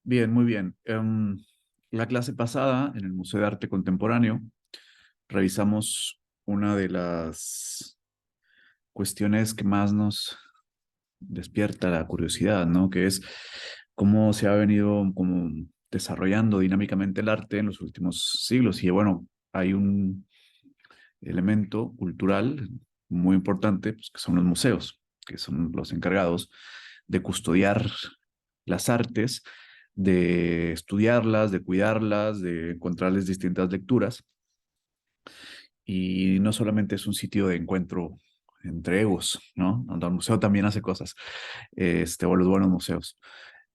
Bien, muy bien. La clase pasada en el Museo de Arte Contemporáneo revisamos una de las cuestiones que más nos despierta la curiosidad, ¿no? Que es cómo se ha venido como desarrollando dinámicamente el arte en los últimos siglos. Y bueno, hay un elemento cultural muy importante, pues, que son los museos, que son los encargados de custodiar las artes, de estudiarlas, de cuidarlas, de encontrarles distintas lecturas. Y no solamente es un sitio de encuentro entre egos, ¿no? Donde el museo también hace cosas, o los buenos museos.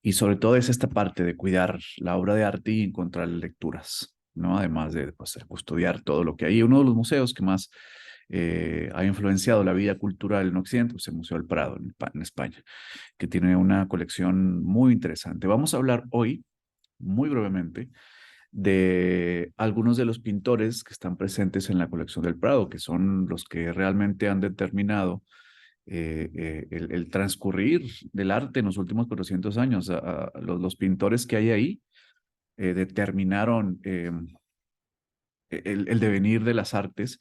Y sobre todo es esta parte de cuidar la obra de arte y encontrar lecturas, ¿no? Además de, pues, de custodiar todo lo que hay. Uno de los museos que más ha influenciado la vida cultural en Occidente, pues el Museo del Prado en España, que tiene una colección muy interesante. Vamos a hablar hoy, muy brevemente, de algunos de los pintores que están presentes en la colección del Prado, que son los que realmente han determinado el transcurrir del arte en los últimos 400 años. Los pintores que hay ahí determinaron el devenir de las artes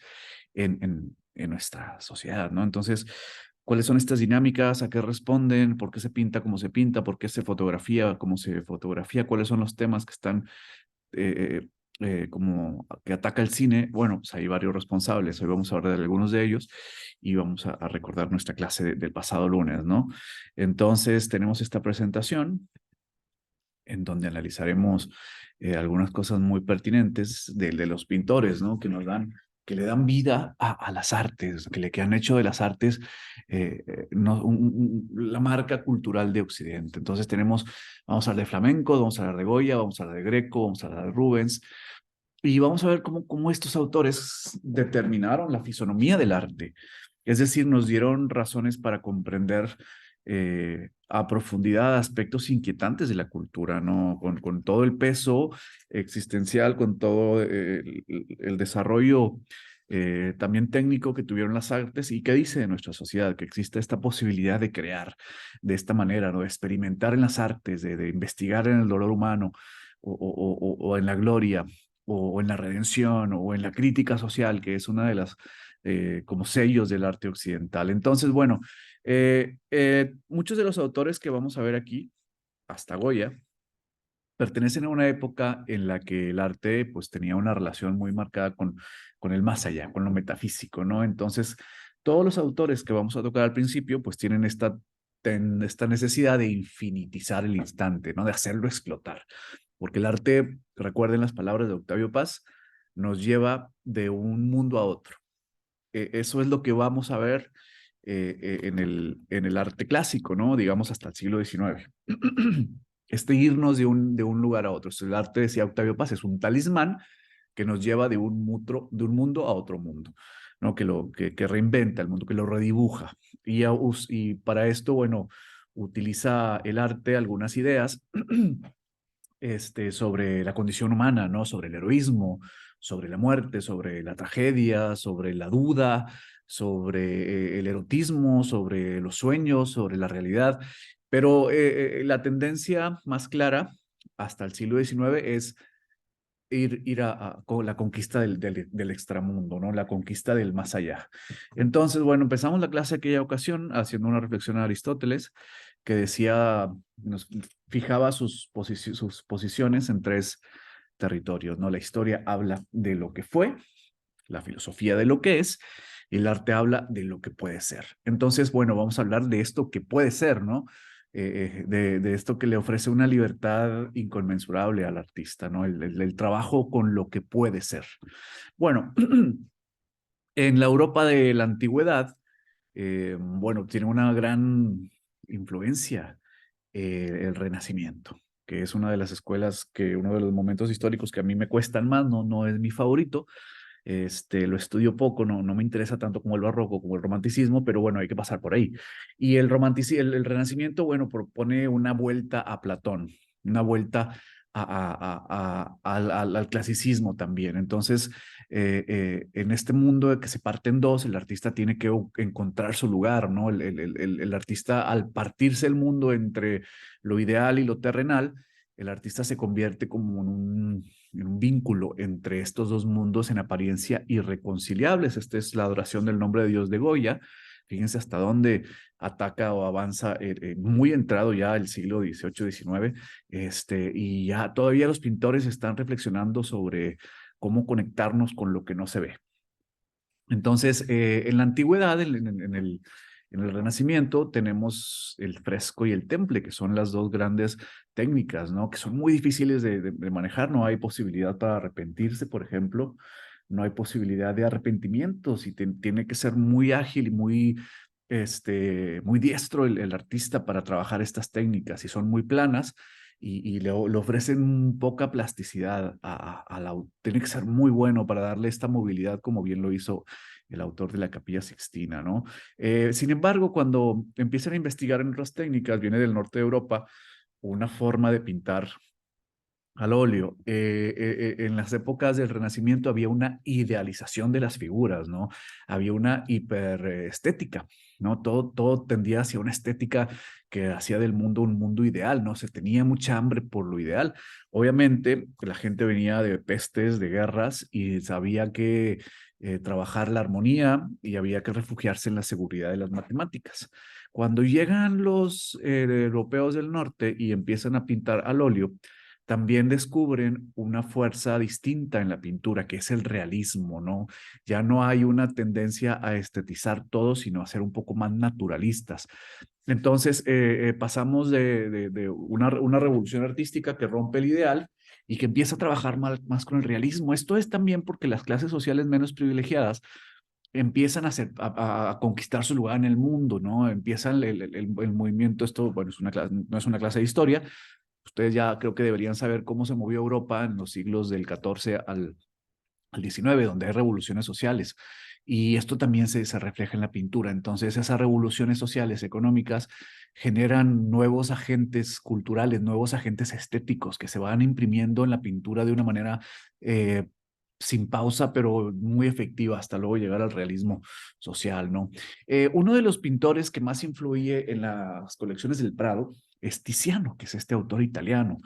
en nuestra sociedad, ¿no? Entonces, ¿cuáles son estas dinámicas? ¿A qué responden? ¿Por qué se pinta como se pinta? ¿Por qué se fotografía como se fotografía? ¿Cuáles son los temas que están como que ataca el cine? Bueno, pues hay varios responsables. Hoy vamos a hablar de algunos de ellos y vamos a recordar nuestra clase del pasado lunes, ¿no? Entonces, tenemos esta presentación en donde analizaremos algunas cosas muy pertinentes de los pintores, ¿no? Que le dan vida a las artes, que han hecho de las artes no, la marca cultural de Occidente. Entonces vamos a hablar de flamenco, vamos a hablar de Goya, vamos a hablar de Greco, vamos a hablar de Rubens, y vamos a ver cómo estos autores determinaron la fisonomía del arte. Es decir, nos dieron razones para comprender a profundidad aspectos inquietantes de la cultura, ¿no? Con todo el peso existencial, con todo el desarrollo también técnico que tuvieron las artes y qué dice de nuestra sociedad, que existe esta posibilidad de crear de esta manera, ¿no? De experimentar en las artes, de investigar en el dolor humano o en la gloria o en la redención o en la crítica social, que es una de las como sellos del arte occidental. Entonces, bueno, muchos de los autores que vamos a ver aquí, hasta Goya, pertenecen a una época en la que el arte pues tenía una relación muy marcada con el más allá, con lo metafísico, ¿no? Entonces, todos los autores que vamos a tocar al principio pues tienen esta necesidad de infinitizar el instante, ¿no? De hacerlo explotar. Porque el arte, recuerden las palabras de Octavio Paz, nos lleva de un mundo a otro. Eso es lo que vamos a ver en el arte clásico, ¿no? Digamos hasta el siglo XIX. Este irnos de un lugar a otro. El arte, decía Octavio Paz, es un talismán que nos lleva de un mundo a otro mundo, ¿no? Que reinventa el mundo, que lo redibuja. Y para esto, bueno, utiliza el arte algunas ideas sobre la condición humana, ¿no? Sobre el heroísmo, sobre la muerte, sobre la tragedia, sobre la duda, sobre el erotismo, sobre los sueños, sobre la realidad. Pero la tendencia más clara hasta el siglo XIX es ir con la conquista del extramundo, ¿no? La conquista del más allá. Entonces, bueno, empezamos la clase aquella ocasión haciendo una reflexión a Aristóteles que decía, nos fijaba sus posiciones en tres territorios, ¿no? La historia habla de lo que fue, la filosofía de lo que es, y el arte habla de lo que puede ser. Entonces, bueno, vamos a hablar de esto que puede ser, ¿no? De esto que le ofrece una libertad inconmensurable al artista, ¿no? El trabajo con lo que puede ser. Bueno, en la Europa de la antigüedad, bueno, tiene una gran influencia el Renacimiento, que es una de las escuelas uno de los momentos históricos que a mí me cuestan más, no es mi favorito. Lo estudio poco, no me interesa tanto como el barroco, como el romanticismo, pero bueno, hay que pasar por ahí. Y el Renacimiento, bueno, propone una vuelta a Platón, una vuelta al clasicismo también. Entonces, en este mundo de que se parte en dos, el artista tiene que encontrar su lugar, ¿no? El artista, al partirse el mundo entre lo ideal y lo terrenal, el artista se convierte como en un vínculo entre estos dos mundos en apariencia irreconciliables. Esta es la adoración del nombre de Dios de Goya. Fíjense hasta dónde ataca o avanza muy entrado ya el siglo XVIII, XIX, y ya todavía los pintores están reflexionando sobre cómo conectarnos con lo que no se ve. Entonces, en la antigüedad, en el Renacimiento, tenemos el fresco y el temple, que son las dos grandes técnicas, ¿no? Que son muy difíciles de manejar. No hay posibilidad para arrepentirse, por ejemplo. No hay posibilidad de arrepentimiento. Tiene que ser muy ágil y muy diestro el artista para trabajar estas técnicas y son muy planas y le ofrecen poca plasticidad tiene que ser muy bueno para darle esta movilidad como bien lo hizo el autor de la Capilla Sixtina, ¿no? Sin embargo, cuando empiezan a investigar en otras técnicas, viene del norte de Europa una forma de pintar al óleo. En las épocas del Renacimiento había una idealización de las figuras, ¿no? Había una hiperestética, ¿no? Todo tendía hacia una estética que hacía del mundo un mundo ideal, ¿no? Se tenía mucha hambre por lo ideal. Obviamente, la gente venía de pestes, de guerras y sabía que trabajar la armonía y había que refugiarse en la seguridad de las matemáticas. Cuando llegan los europeos del norte y empiezan a pintar al óleo, también descubren una fuerza distinta en la pintura, que es el realismo, ¿no? Ya no hay una tendencia a estetizar todo, sino a ser un poco más naturalistas. Entonces, pasamos de una revolución artística que rompe el ideal y que empieza a trabajar más con el realismo. Esto es también porque las clases sociales menos privilegiadas empiezan a conquistar su lugar en el mundo, ¿no? Empiezan el movimiento, esto, bueno, no es una clase de historia. Ustedes ya creo que deberían saber cómo se movió Europa en los siglos del XIV al XIX, donde hay revoluciones sociales. Y esto también se refleja en la pintura. Entonces, esas revoluciones sociales, económicas, generan nuevos agentes culturales, nuevos agentes estéticos que se van imprimiendo en la pintura de una manera sin pausa, pero muy efectiva, hasta luego llegar al realismo social, ¿no? Uno de los pintores que más influye en las colecciones del Prado es Tiziano, que es este autor italiano,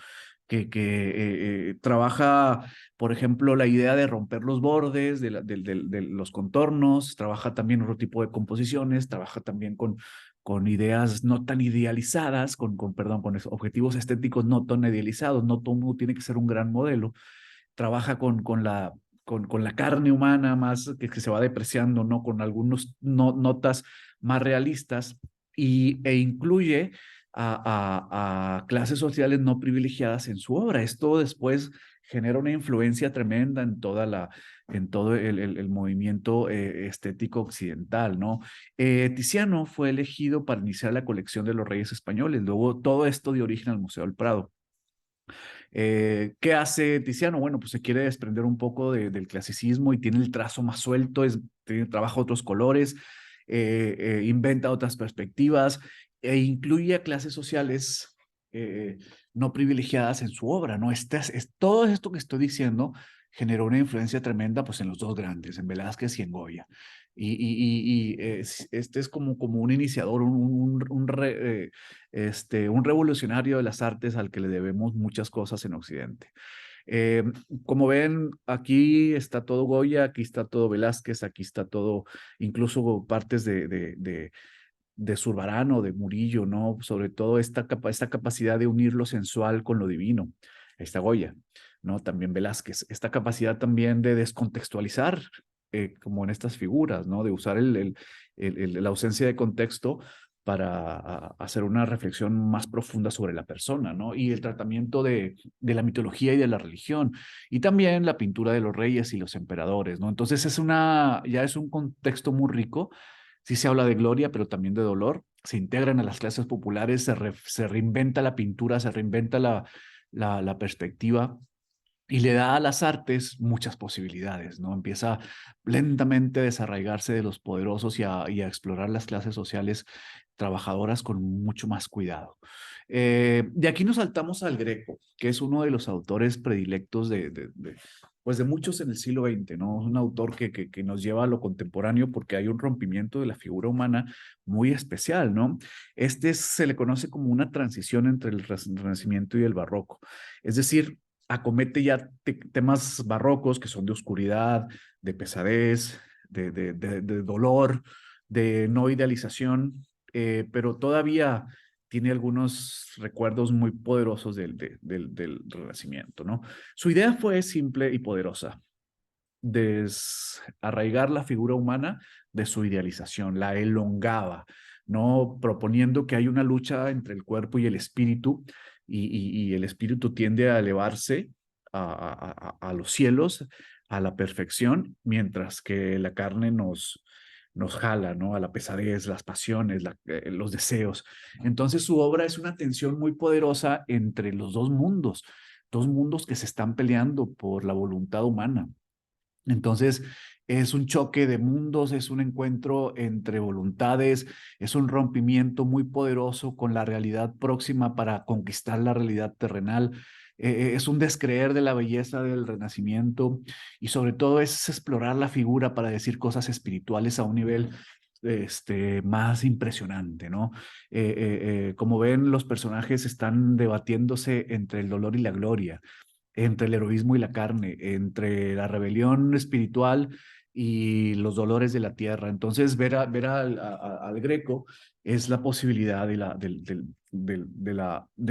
que trabaja, por ejemplo, la idea de romper los bordes, de los contornos, trabaja también otro tipo de composiciones, trabaja también con ideas no tan idealizadas, perdón, con objetivos estéticos no tan idealizados, no todo mundo tiene que ser un gran modelo, trabaja con la carne humana más que se va depreciando, ¿no? Con algunos notas más realistas e incluye a clases sociales no privilegiadas en su obra. Esto después genera una influencia tremenda en todo el movimiento estético occidental, ¿no? Tiziano fue elegido para iniciar la colección de los Reyes Españoles. Luego todo esto dio origen al Museo del Prado. ¿Qué hace Tiziano? Bueno, pues se quiere desprender un poco del clasicismo y tiene el trazo más suelto, trabaja otros colores, inventa otras perspectivas e incluye a clases sociales eh, no privilegiadas en su obra, ¿no? Todo esto que estoy diciendo generó una influencia tremenda pues en los dos grandes, en Velázquez y en Goya. Este es como un iniciador, un revolucionario de las artes al que le debemos muchas cosas en Occidente. Eh, Como ven, aquí está todo Goya, aquí está todo Velázquez, aquí está todo, incluso partes de Zurbarán o de Murillo, ¿no? Sobre todo esta capacidad de unir lo sensual con lo divino. Ahí está Goya, ¿no? También Velázquez. Esta capacidad también de descontextualizar, como en estas figuras, ¿no? De usar la ausencia de contexto para hacer una reflexión más profunda sobre la persona, ¿no? Y el tratamiento de la mitología y de la religión. Y también la pintura de los reyes y los emperadores, ¿no? Entonces ya es un contexto muy rico. Sí se habla de gloria, pero también de dolor. Se integran a las clases populares, se reinventa la pintura, se reinventa la perspectiva y le da a las artes muchas posibilidades, ¿no? Empieza lentamente a desarraigarse de los poderosos y a explorar las clases sociales trabajadoras con mucho más cuidado. De aquí nos saltamos al Greco, que es uno de los autores predilectos pues de muchos en el siglo XX, ¿no? Un autor que nos lleva a lo contemporáneo porque hay un rompimiento de la figura humana muy especial, ¿no? Se le conoce como una transición entre el Renacimiento y el Barroco. Es decir, acomete ya temas barrocos que son de oscuridad, de pesadez, de dolor, de no idealización, pero todavía tiene algunos recuerdos muy poderosos del Renacimiento, ¿no? Su idea fue simple y poderosa: desarraigar la figura humana de su idealización, la elongaba, ¿no? Proponiendo que hay una lucha entre el cuerpo y el espíritu, y el espíritu tiende a elevarse a los cielos, a la perfección, mientras que la carne nos jala, ¿no? A la pesadez, las pasiones, los deseos. Entonces su obra es una tensión muy poderosa entre los dos mundos que se están peleando por la voluntad humana. Entonces, es un choque de mundos, es un encuentro entre voluntades, es un rompimiento muy poderoso con la realidad próxima para conquistar la realidad terrenal. Es un descreer de la belleza del Renacimiento, y sobre todo es explorar la figura para decir cosas espirituales a un nivel más impresionante, ¿no? Como ven, los personajes están debatiéndose entre el dolor y la gloria, entre el heroísmo y la carne, entre la rebelión espiritual y los dolores de la tierra. Entonces, ver al Greco es la posibilidad de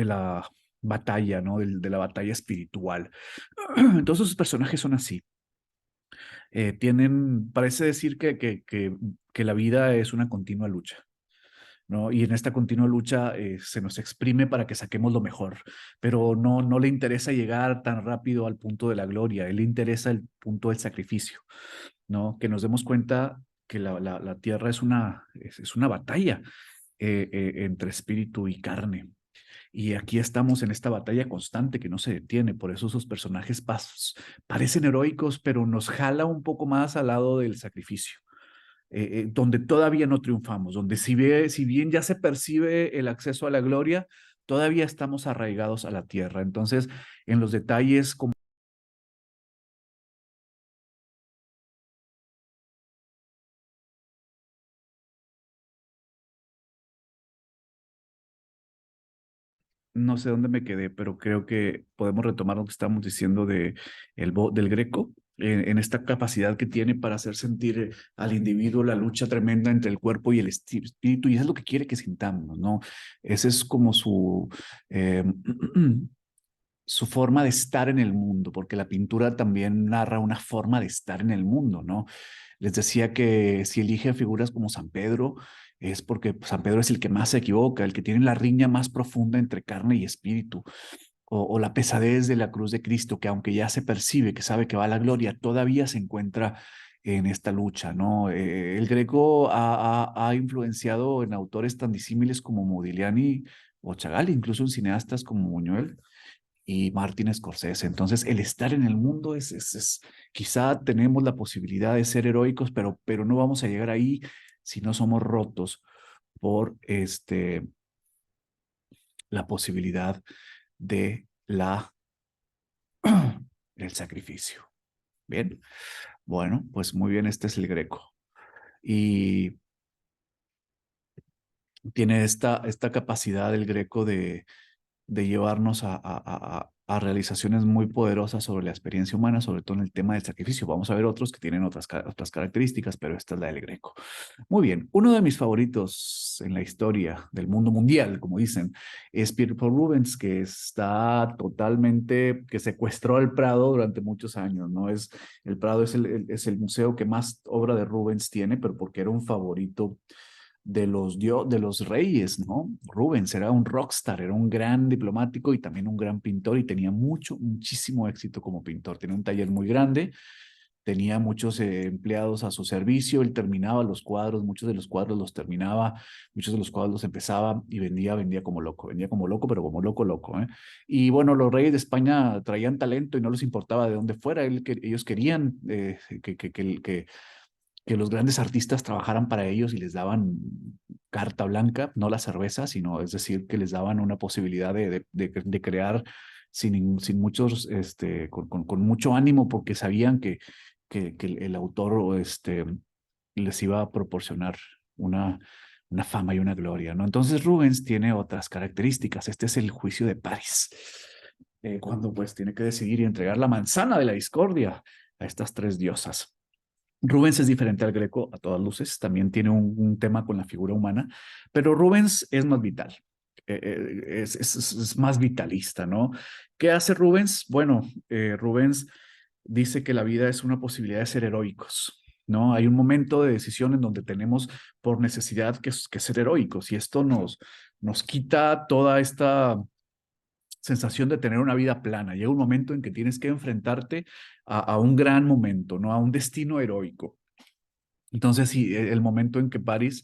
la batalla, ¿no? De la batalla espiritual. Entonces, sus personajes son así. Parece decir que la vida es una continua lucha, ¿no? Y en esta continua lucha se nos exprime para que saquemos lo mejor, pero no le interesa llegar tan rápido al punto de la gloria, a él le interesa el punto del sacrificio, ¿no? Que nos demos cuenta que la tierra es una batalla entre espíritu y carne. Y aquí estamos en esta batalla constante que no se detiene. Por eso sus personajes parecen heroicos, pero nos jala un poco más al lado del sacrificio, donde todavía no triunfamos, donde si bien ya se percibe el acceso a la gloria, todavía estamos arraigados a la tierra. Entonces, en los detalles como no sé dónde me quedé, pero creo que podemos retomar lo que estamos diciendo del Greco, en esta capacidad que tiene para hacer sentir al individuo la lucha tremenda entre el cuerpo y el espíritu, y eso es lo que quiere que sintamos, ¿no? Ese es como eh, su forma de estar en el mundo, porque la pintura también narra una forma de estar en el mundo, ¿no? Les decía que si elige figuras como San Pedro, es porque San Pedro es el que más se equivoca, el que tiene la riña más profunda entre carne y espíritu, o la pesadez de la cruz de Cristo, que aunque ya se percibe, que sabe que va a la gloria, todavía se encuentra en esta lucha, ¿no? El Greco ha influenciado en autores tan disímiles como Modigliani o Chagall, incluso en cineastas como Buñuel y Martin Scorsese. Entonces, el estar en el mundo quizá tenemos la posibilidad de ser heroicos, pero no vamos a llegar ahí si no somos rotos por la posibilidad de el sacrificio. Bien, bueno, pues muy bien, este es el Greco. Y tiene esta capacidad del Greco de llevarnos a realizaciones muy poderosas sobre la experiencia humana, sobre todo en el tema del sacrificio. Vamos a ver otros que tienen otras características, pero esta es la del Greco. Muy bien, uno de mis favoritos en la historia del mundo mundial, como dicen, es Pierre Paul Rubens, que secuestró el Prado durante muchos años, ¿no? El Prado es el museo que más obra de Rubens tiene, pero porque era un favorito de los reyes, ¿no? Rubens era un rockstar, era un gran diplomático y también un gran pintor, y tenía muchísimo éxito como pintor. Tenía un taller muy grande, tenía muchos empleados a su servicio, él terminaba los cuadros, muchos de los cuadros los terminaba, muchos de los cuadros los empezaba y vendía como loco, pero como loco, loco, ¿eh? Y bueno, los reyes de España traían talento y no les importaba de dónde fuera, ellos querían que los grandes artistas trabajaran para ellos y les daban carta blanca, no la cerveza, sino es decir, que les daban una posibilidad de crear sin muchos, con mucho ánimo porque sabían que el autor les iba a proporcionar una, una fama y una gloria, ¿no? Entonces Rubens tiene otras características. Este es el juicio de París, cuando pues tiene que decidir y entregar la manzana de la discordia a estas tres diosas. Rubens es diferente al Greco a todas luces, también tiene un tema con la figura humana, pero Rubens es más vital, es más vitalista, ¿no? ¿Qué hace Rubens? Bueno, Rubens dice que la vida es una posibilidad de ser heroicos, ¿no? Hay un momento de decisión en donde tenemos por necesidad que ser heroicos y esto nos quita toda esta sensación de tener una vida plana. Llega un momento en que tienes que enfrentarte a un gran momento, ¿no? A un destino heroico. Entonces, sí, el momento en que Paris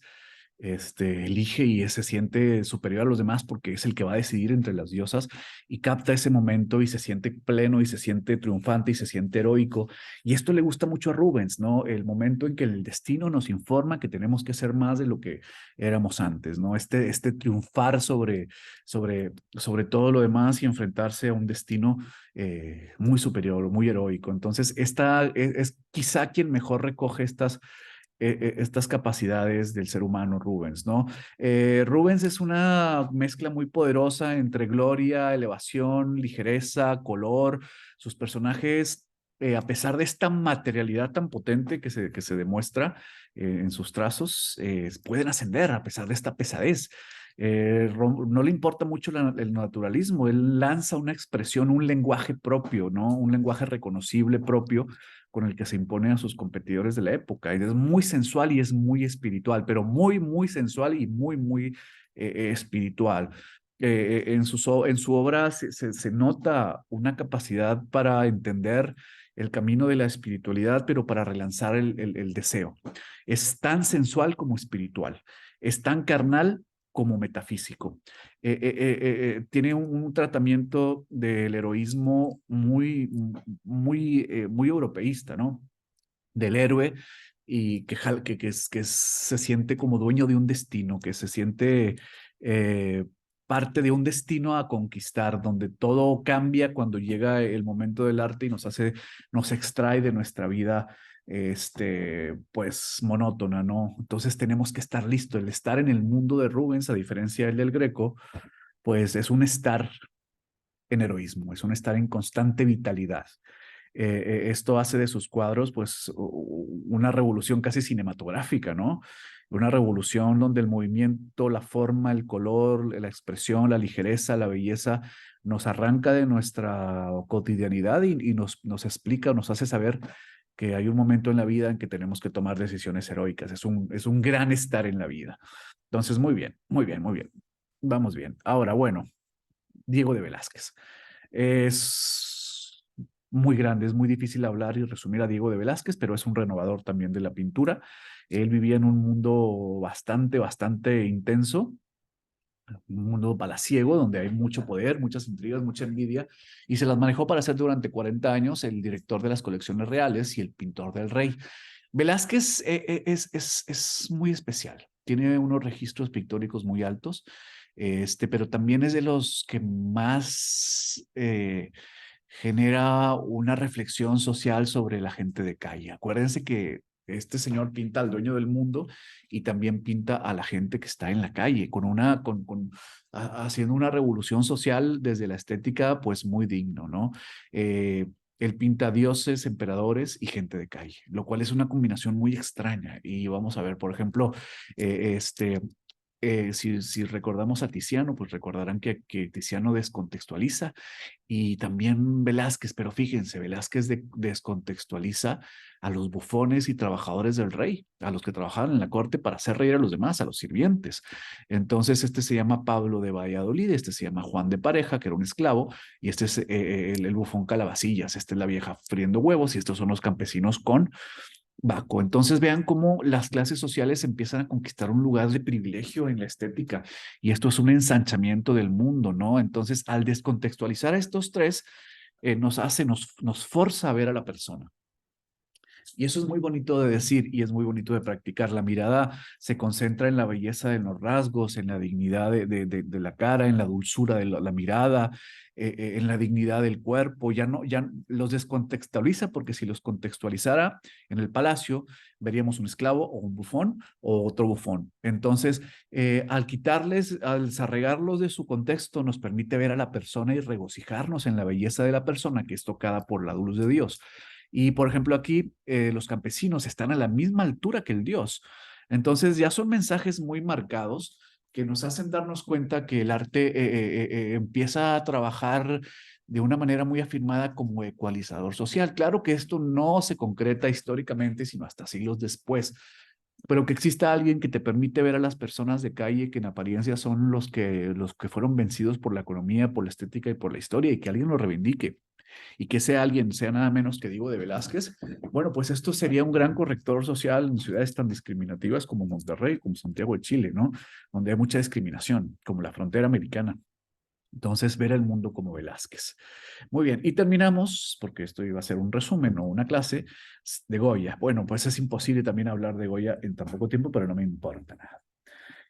elige y se siente superior a los demás porque es el que va a decidir entre las diosas y capta ese momento y se siente pleno y se siente triunfante y se siente heroico. Y esto le gusta mucho a Rubens, ¿no? El momento en que el destino nos informa que tenemos que ser más de lo que éramos antes, ¿no? Este triunfar sobre todo lo demás y enfrentarse a un destino muy superior, muy heroico. Entonces, esta es quizá quien mejor recoge estas capacidades del ser humano, Rubens, ¿no? Rubens es una mezcla muy poderosa entre gloria, elevación, ligereza, color. Sus personajes, a pesar de esta materialidad tan potente que se demuestra en sus trazos, pueden ascender a pesar de esta pesadez. No le importa mucho el naturalismo, él lanza una expresión, un lenguaje propio, ¿no? Un lenguaje reconocible propio con el que se impone a sus competidores de la época. Y es muy sensual y es muy espiritual, pero muy, muy sensual y muy, muy espiritual. En su obra se nota una capacidad para entender el camino de la espiritualidad, pero para relanzar el deseo. Es tan sensual como espiritual, es tan carnal como metafísico. Tiene un tratamiento del heroísmo muy europeísta, ¿no? Del héroe y que se siente como dueño de un destino, que se siente parte de un destino a conquistar, donde todo cambia cuando llega el momento del arte y nos extrae de nuestra vida, pues monótona, ¿no? Entonces tenemos que estar listos. El estar en el mundo de Rubens, a diferencia del Greco, pues es un estar en heroísmo, es un estar en constante vitalidad. Esto hace de sus cuadros pues una revolución casi cinematográfica, ¿no? Una revolución donde el movimiento, la forma, el color, la expresión, la ligereza, la belleza nos arranca de nuestra cotidianidad y nos explica, nos hace saber que hay un momento en la vida en que tenemos que tomar decisiones heroicas. Es un gran estar en la vida. Entonces, muy bien, muy bien, muy bien. Vamos bien. Ahora, bueno, Diego de Velázquez. Es muy grande, es muy difícil hablar y resumir a Diego de Velázquez, pero es un renovador también de la pintura. Él vivía en un mundo bastante, bastante intenso, un mundo palaciego, donde hay mucho poder, muchas intrigas, mucha envidia, y se las manejó para ser durante 40 años el director de las colecciones reales y el pintor del rey. Velázquez es muy especial, tiene unos registros pictóricos muy altos, pero también es de los que más genera una reflexión social sobre la gente de calle. Acuérdense que este señor pinta al dueño del mundo y también pinta a la gente que está en la calle, haciendo una revolución social desde la estética, pues muy digno, ¿no? Él pinta dioses, emperadores y gente de calle, lo cual es una combinación muy extraña. Y vamos a ver, por ejemplo, si recordamos a Tiziano, pues recordarán que Tiziano descontextualiza y también Velázquez, pero fíjense, Velázquez descontextualiza a los bufones y trabajadores del rey, a los que trabajaban en la corte para hacer reír a los demás, a los sirvientes. Entonces, este se llama Pablo de Valladolid, este se llama Juan de Pareja, que era un esclavo, y este es el bufón Calabacillas, esta es la vieja friendo huevos, y estos son los campesinos con Baco. Entonces vean cómo las clases sociales empiezan a conquistar un lugar de privilegio en la estética y esto es un ensanchamiento del mundo, ¿no? Entonces al descontextualizar a estos tres, nos forza a ver a la persona. Y eso es muy bonito de decir y es muy bonito de practicar. La mirada se concentra en la belleza de los rasgos, en la dignidad de la cara, en la dulzura de la mirada, en la dignidad del cuerpo. Ya no, ya los descontextualiza, porque si los contextualizara en el palacio, veríamos un esclavo o un bufón o otro bufón. Entonces, al quitarles, al desarraigarlos de su contexto, nos permite ver a la persona y regocijarnos en la belleza de la persona que es tocada por la luz de Dios. Y por ejemplo, aquí los campesinos están a la misma altura que el Dios. Entonces ya son mensajes muy marcados que nos hacen darnos cuenta que el arte empieza a trabajar de una manera muy afirmada como ecualizador social. Claro que esto no se concreta históricamente, sino hasta siglos después, pero que exista alguien que te permite ver a las personas de calle que en apariencia son los que fueron vencidos por la economía, por la estética y por la historia, y que alguien lo reivindique y que sea alguien, sea nada menos que Diego de Velázquez, bueno, pues esto sería un gran corrector social en ciudades tan discriminativas como Monterrey, como Santiago de Chile, ¿no? Donde hay mucha discriminación, como la frontera americana. Entonces, ver el mundo como Velázquez. Muy bien, y terminamos, porque esto iba a ser un resumen o una clase de Goya. Bueno, pues es imposible también hablar de Goya en tan poco tiempo, pero no me importa nada.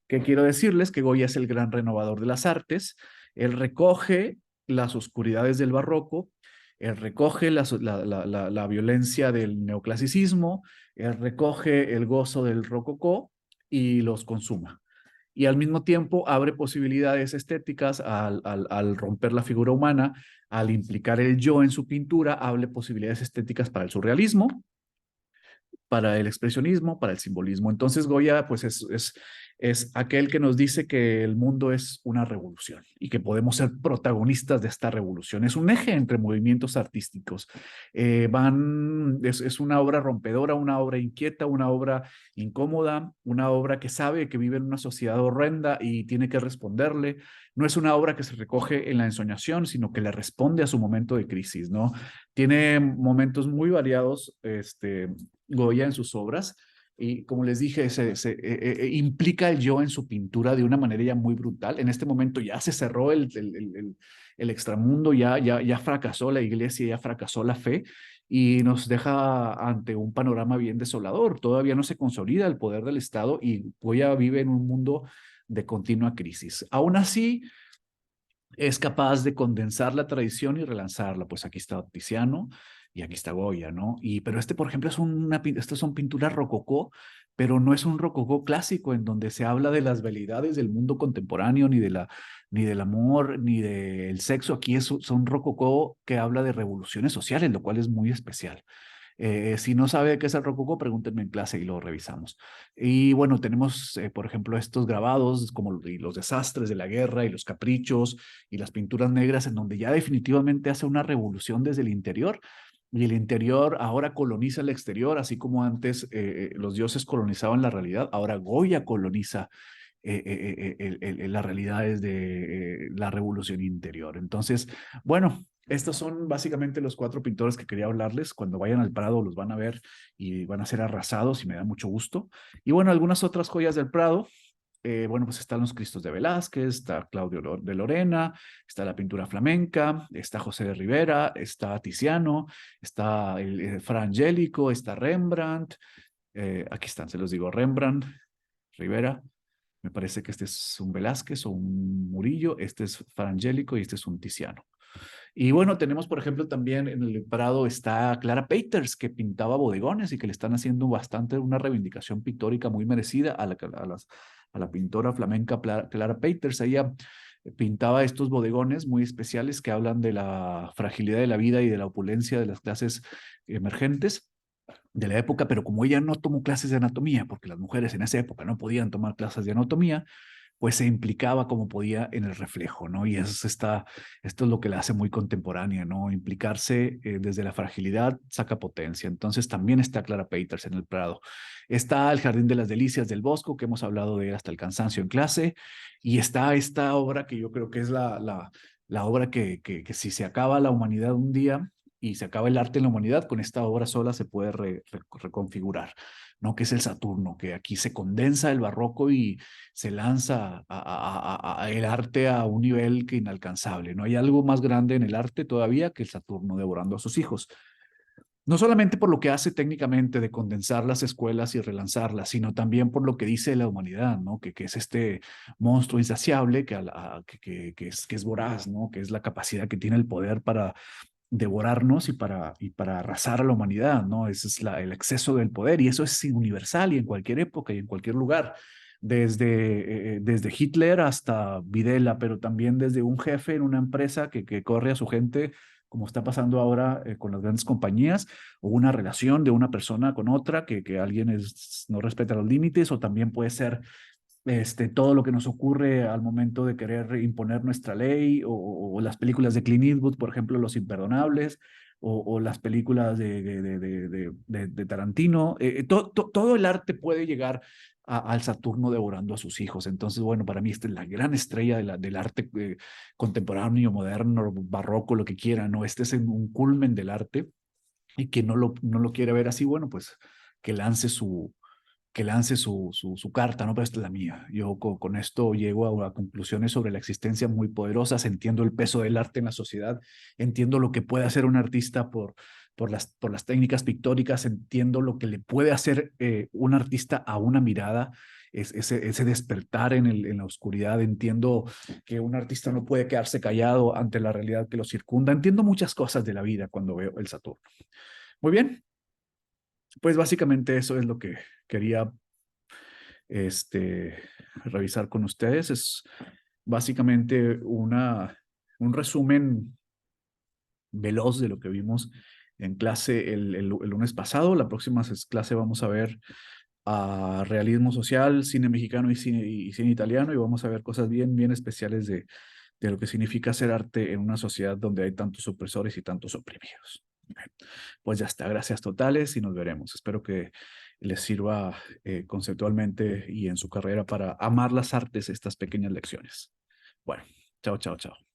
¿Qué quiero decirles? Que Goya es el gran renovador de las artes. Él recoge las oscuridades del barroco, él recoge la violencia del neoclasicismo, él recoge el gozo del rococó y los consuma. Y al mismo tiempo abre posibilidades estéticas al romper la figura humana, al implicar el yo en su pintura, abre posibilidades estéticas para el surrealismo, para el expresionismo, para el simbolismo. Entonces Goya pues es aquel que nos dice que el mundo es una revolución y que podemos ser protagonistas de esta revolución. Es un eje entre movimientos artísticos. Es una obra rompedora, una obra inquieta, una obra incómoda, una obra que sabe que vive en una sociedad horrenda y tiene que responderle. No es una obra que se recoge en la ensoñación, sino que le responde a su momento de crisis, ¿no? Tiene momentos muy variados, Goya en sus obras. Y como les dije, implica el yo en su pintura de una manera ya muy brutal. En este momento ya se cerró el extramundo, ya fracasó la iglesia, ya fracasó la fe y nos deja ante un panorama bien desolador. Todavía no se consolida el poder del Estado y Goya vive en un mundo de continua crisis. Aún así, es capaz de condensar la tradición y relanzarla. Pues aquí está Tiziano y aquí está Goya, ¿no? Pero por ejemplo, estas son pinturas rococó, pero no es un rococó clásico en donde se habla de las veleidades del mundo contemporáneo, ni del amor, ni del sexo. Aquí son rococó que habla de revoluciones sociales, lo cual es muy especial. Si no sabe qué es el rococó, pregúntenme en clase y lo revisamos. Y bueno, tenemos, por ejemplo, estos grabados como los desastres de la guerra y los caprichos y las pinturas negras, en donde ya definitivamente hace una revolución desde el interior. Y el interior ahora coloniza el exterior, así como antes los dioses colonizaban la realidad, ahora Goya coloniza las realidades de la revolución interior. Entonces, bueno, estos son básicamente los cuatro pintores que quería hablarles. Cuando vayan al Prado los van a ver y van a ser arrasados y me da mucho gusto. Y bueno, algunas otras joyas del Prado. Bueno, pues están los Cristos de Velázquez, está Claudio de Lorena, está la pintura flamenca, está José de Rivera, está Tiziano, está Fra Angelico, está Rembrandt. Aquí están, se los digo, Rembrandt, Rivera. Me parece que este es un Velázquez o un Murillo, este es Fra Angelico y este es un Tiziano. Y bueno, tenemos, por ejemplo, también en el Prado está Clara Peters, que pintaba bodegones y que le están haciendo bastante una reivindicación pictórica muy merecida a la pintora flamenca Clara Peters. Ella pintaba estos bodegones muy especiales que hablan de la fragilidad de la vida y de la opulencia de las clases emergentes de la época, pero como ella no tomó clases de anatomía, porque las mujeres en esa época no podían tomar clases de anatomía, pues se implicaba como podía en el reflejo, ¿no? Y esto es lo que la hace muy contemporánea, ¿no? Implicarse desde la fragilidad saca potencia. Entonces también está Clara Peters en el Prado. Está el Jardín de las Delicias del Bosco, que hemos hablado de él hasta el cansancio en clase, y está esta obra que yo creo que es la obra que si se acaba la humanidad un día, y se acaba el arte en la humanidad, con esta obra sola se puede reconfigurar, ¿no? Que es el Saturno, que aquí se condensa el barroco y se lanza el arte a un nivel que inalcanzable. No hay algo más grande en el arte todavía que el Saturno devorando a sus hijos. No solamente por lo que hace técnicamente de condensar las escuelas y relanzarlas, sino también por lo que dice la humanidad, ¿no? Que es este monstruo insaciable que es voraz, ¿no? Que es la capacidad que tiene el poder para devorarnos y para arrasar a la humanidad, ¿no? Ese es el exceso del poder y eso es universal y en cualquier época y en cualquier lugar, desde Hitler hasta Videla, pero también desde un jefe en una empresa que corre a su gente, como está pasando ahora con las grandes compañías, o una relación de una persona con otra, que alguien no respeta los límites, o también puede ser todo lo que nos ocurre al momento de querer imponer nuestra ley, o las películas de Clint Eastwood, por ejemplo, Los Imperdonables, o las películas de Tarantino. Todo el arte puede llegar al Saturno devorando a sus hijos. Entonces, bueno, para mí esta es la gran estrella del arte contemporáneo, moderno, barroco, lo que quiera, ¿no? Este es un culmen del arte y quien no lo quiere ver así, bueno, pues que lance su carta, ¿no? Pero esta es la mía. Yo con esto llego a conclusiones sobre la existencia muy poderosas, entiendo el peso del arte en la sociedad, entiendo lo que puede hacer un artista por las técnicas pictóricas, entiendo lo que le puede hacer un artista a una mirada, ese despertar en la oscuridad, entiendo que un artista no puede quedarse callado ante la realidad que lo circunda, entiendo muchas cosas de la vida cuando veo el Saturno. Muy bien, pues básicamente eso es lo que quería este, revisar con ustedes. Es básicamente un resumen veloz de lo que vimos en clase el lunes pasado. La próxima clase vamos a ver realismo social, cine mexicano y cine italiano, y vamos a ver cosas bien, bien especiales de lo que significa hacer arte en una sociedad donde hay tantos opresores y tantos oprimidos. Bien, pues ya está, gracias totales y nos veremos. Espero que les sirva conceptualmente y en su carrera para amar las artes estas pequeñas lecciones. Bueno, chao, chao, chao.